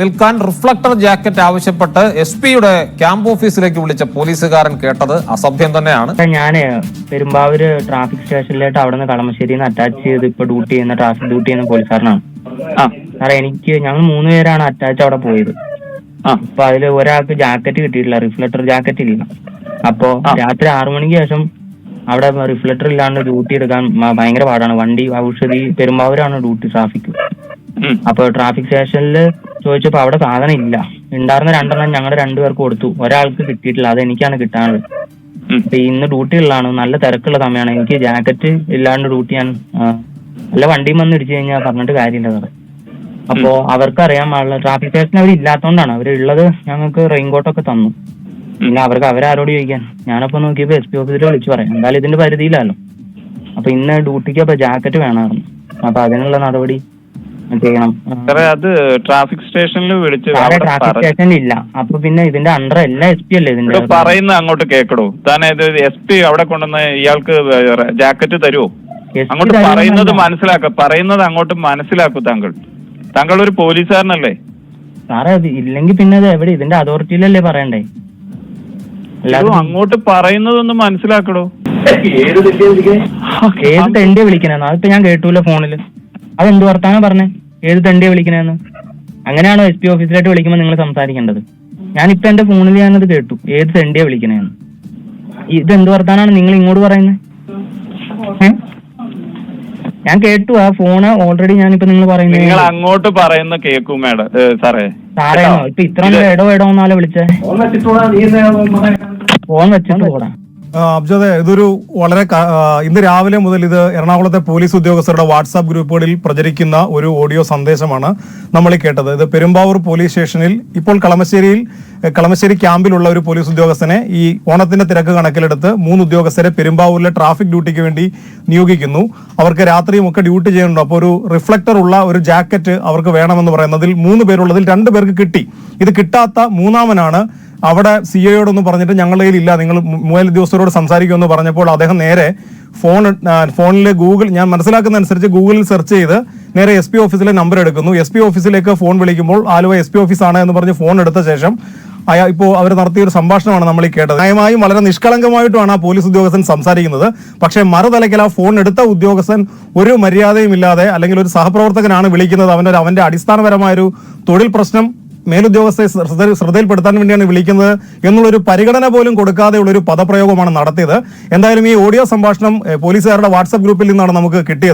നിൽക്കാൻ reflector jacket ആവശ്യപ്പെട്ട് SP-യുടെ camp ഓഫീസിലേക്ക് വിളിച്ച പോലീസുകാരൻ കേട്ടത് അസഭ്യം തന്നെയാണ്. ഞാന് പെരുമ്പാവൂര് ട്രാഫിക് സ്റ്റേഷനിലായിട്ട് അവിടെ നിന്ന് കളമശ്ശേരിന്ന് അറ്റാച്ച് ചെയ്ത് ഇപ്പൊ ഡ്യൂട്ടി ചെയ്യുന്ന ട്രാഫിക് ഡ്യൂട്ടി ചെയ്യുന്ന പോലീസുകാരനാണ്. സാറേ ഞങ്ങൾ 3 പേരാണ് അറ്റാച്ച് അവിടെ പോയത്. അപ്പൊ അതില് ഒരാൾക്ക് ജാക്കറ്റ് കിട്ടിയിട്ടില്ല, റിഫ്ലക്ടർ ജാക്കറ്റ് ഇല്ല. അപ്പൊ രാത്രി 6 മണിക്ക് ശേഷം അവിടെ റിഫ്ലക്ടർ ഇല്ലാണ്ട് ഡ്യൂട്ടി എടുക്കാൻ ഭയങ്കര പാടാണ്. വണ്ടി ഔഷധി പെരുമ്പാവൂരാണ് ഡ്യൂട്ടി ട്രാഫിക്. അപ്പൊ ട്രാഫിക് സ്റ്റേഷനിൽ ചോദിച്ചപ്പോ അവിടെ സാധനം ഇല്ല. ഉണ്ടായിരുന്ന 2 ഞങ്ങളുടെ 2 പേർക്ക് കൊടുത്തു, ഒരാൾക്ക് കിട്ടിയിട്ടില്ല. അത് എനിക്കാണ് കിട്ടാനുള്ളത്. അപ്പൊ ഇന്ന് ഡ്യൂട്ടി ഉള്ളതാണ്, നല്ല തിരക്കുള്ള സമയമാണ്. എനിക്ക് ജാക്കറ്റ് ഇല്ലാണ്ട് ഡ്യൂട്ടി ചെയ്യാൻ നല്ല വണ്ടിയും വന്ന് ഇടിച്ചു കഴിഞ്ഞാൽ പറഞ്ഞിട്ട് കാര്യമില്ല സാറേ. അപ്പോ അവർക്കറിയാൻ പാടില്ല, ട്രാഫിക് സ്റ്റേഷൻ അവർ ഇല്ലാത്തോണ്ടാണ്. അവരുള്ളത് ഞങ്ങൾക്ക് റെയിൻകോട്ടൊക്കെ തന്നു. പിന്നെ അവരാരോട് ചോദിക്കാൻ. ഞാനപ്പോ നോക്കിയപ്പോ SP ഓഫീസിൽ വിളിച്ചു പറയാം, എന്തായാലും ഇതിന്റെ പരിധിയിലല്ലോ. അപ്പൊ ഇന്ന് ഡ്യൂട്ടിക്ക് അപ്പൊ ജാക്കറ്റ് വേണമായിരുന്നു. അപ്പൊ അതിനുള്ള നടപടി ചെയ്യണം. അത് ട്രാഫിക് സ്റ്റേഷനിൽ വിളിച്ച് ട്രാഫിക് സ്റ്റേഷനിൽ ഇല്ല. അപ്പൊ പിന്നെ ഇതിന്റെ അണ്ടർ എല്ലാം SP അല്ലേ ഇതിന്റെ പറയുന്നത്? അങ്ങോട്ട് കേക്കടോ താൻ. SP അവിടെ കൊണ്ടുവന്ന് ഇയാൾക്ക് ജാക്കറ്റ് തരുമോ? അങ്ങോട്ട് പറയുന്നത് പറയുന്നത് അങ്ങോട്ട് മനസ്സിലാക്കൂ. താങ്കൾ ഒരു പോലീസുകാരനല്ലേ സാറേ? അത് ഇല്ലെങ്കിൽ പിന്നെ അത് എവിടെ ഇതിന്റെ അതോറിറ്റിയിലല്ലേ പറയണ്ടേ? അങ്ങോട്ട് പറയുന്നതൊന്നും മനസ്സിലാക്കടോ. ഏത് തെണ്ടിയെ വിളിക്കണെന്ന് അതിപ്പോ ഞാൻ കേട്ടൂല ഫോണില്. അതെന്ത് വർത്താനം പറഞ്ഞേ? ഏത് തെണ്ടിയെ വിളിക്കണെന്ന്? അങ്ങനെയാണോ SP ഓഫീസിലായിട്ട് വിളിക്കുമ്പോ നിങ്ങൾ സംസാരിക്കേണ്ടത്? ഞാനിപ്പോ എന്റെ ഫോണിൽ ഞാനത് കേട്ടു, ഏത് തെണ്ടിയെ വിളിക്കണെന്ന്. ഇതെന്ത് വർത്താനാണ് നിങ്ങൾ ഇങ്ങോട്ട് പറയുന്നത്? ഞാൻ കേട്ടു ആ ഫോണ് ഓൾറെഡി. ഞാനിപ്പോ നിങ്ങൾ പറയുന്നത് നിങ്ങൾ അങ്ങോട്ട് പറയുന്ന കേൾക്കും മേഡം. സാറേ ഇപ്പൊ ഇത്ര എടോന്നാലോ വിളിച്ചേ? ഫോൺ വെച്ചിട്ട് പോടാ. അബ്ജദെ, ഇതൊരു വളരെ ഇന്ന് രാവിലെ മുതൽ ഇത് എറണാകുളത്തെ പോലീസ് ഉദ്യോഗസ്ഥരുടെ വാട്സാപ്പ് ഗ്രൂപ്പുകളിൽ പ്രചരിക്കുന്ന ഒരു ഓഡിയോ സന്ദേശമാണ് നമ്മൾ കേട്ടത്. ഇത് പെരുമ്പാവൂർ പോലീസ് സ്റ്റേഷനിൽ ഇപ്പോൾ കളമശ്ശേരി ക്യാമ്പിലുള്ള ഒരു പോലീസ് ഉദ്യോഗസ്ഥനെ ഈ ഓണത്തിന്റെ തിരക്ക് കണക്കിലെടുത്ത് 3 ഉദ്യോഗസ്ഥരെ പെരുമ്പാവൂരിലെ ട്രാഫിക് ഡ്യൂട്ടിക്ക് വേണ്ടി നിയോഗിക്കുന്നു. അവർക്ക് രാത്രിയും ഒക്കെ ഡ്യൂട്ടി ചെയ്യുന്നുണ്ട്. അപ്പോൾ ഒരു റിഫ്ലക്ടർ ഉള്ള ഒരു ജാക്കറ്റ് അവർക്ക് വേണമെന്ന് പറയുന്നതിൽ 3 പേരുള്ളതിൽ 2 പേർക്ക് കിട്ടി. ഇത് കിട്ടാത്ത 3-മനാണ് അവിടെ CIയോടൊന്ന് പറഞ്ഞിട്ട് ഞങ്ങളുടെ കയ്യിലില്ല, നിങ്ങൾ ഉദ്യോഗസ്ഥരോട് സംസാരിക്കുമെന്ന് പറഞ്ഞപ്പോൾ അദ്ദേഹം നേരെ ഫോണിൽ ഞാൻ മനസ്സിലാക്കുന്ന അനുസരിച്ച് ഗൂഗിളിൽ സെർച്ച് ചെയ്ത് നേരെ SP ഓഫീസിലെ നമ്പർ എടുക്കുന്നു. SP ഓഫീസിലേക്ക് ഫോൺ വിളിക്കുമ്പോൾ ആലുവ SP ഓഫീസാണ് എന്ന് പറഞ്ഞ് ഫോൺ എടുത്ത ശേഷം ഇപ്പോൾ അവർ നടത്തിയ ഒരു സംഭാഷണമാണ് നമ്മൾ ഈ കേട്ടത്. ന്യായമായും വളരെ നിഷ്കളങ്കമായിട്ടുമാണ് ആ പോലീസ് ഉദ്യോഗസ്ഥൻ സംസാരിക്കുന്നത്. പക്ഷേ മറുതലയ്ക്കൽ ആ ഫോൺ എടുത്ത ഉദ്യോഗസ്ഥൻ ഒരു മര്യാദയും ഇല്ലാതെ, അല്ലെങ്കിൽ ഒരു സഹപ്രവർത്തകനാണ് വിളിക്കുന്നത്, അവന്റെ അടിസ്ഥാനപരമായൊരു തൊഴിൽ പ്രശ്നം മേലുദ്യോഗസ്ഥരെ ശ്രദ്ധയിൽപ്പെടുത്താൻ വേണ്ടിയാണ് വിളിക്കുന്നത് എന്നുള്ളൊരു പരിഗണന പോലും കൊടുക്കാതെയുള്ള ഒരു പദപ്രയോഗമാണ് നടത്തിയത്. എന്തായാലും ഈ ഓഡിയോ സംഭാഷണം പോലീസുകാരുടെ വാട്സാപ്പ് ഗ്രൂപ്പിൽ നിന്നാണ് നമുക്ക് കിട്ടിയത്.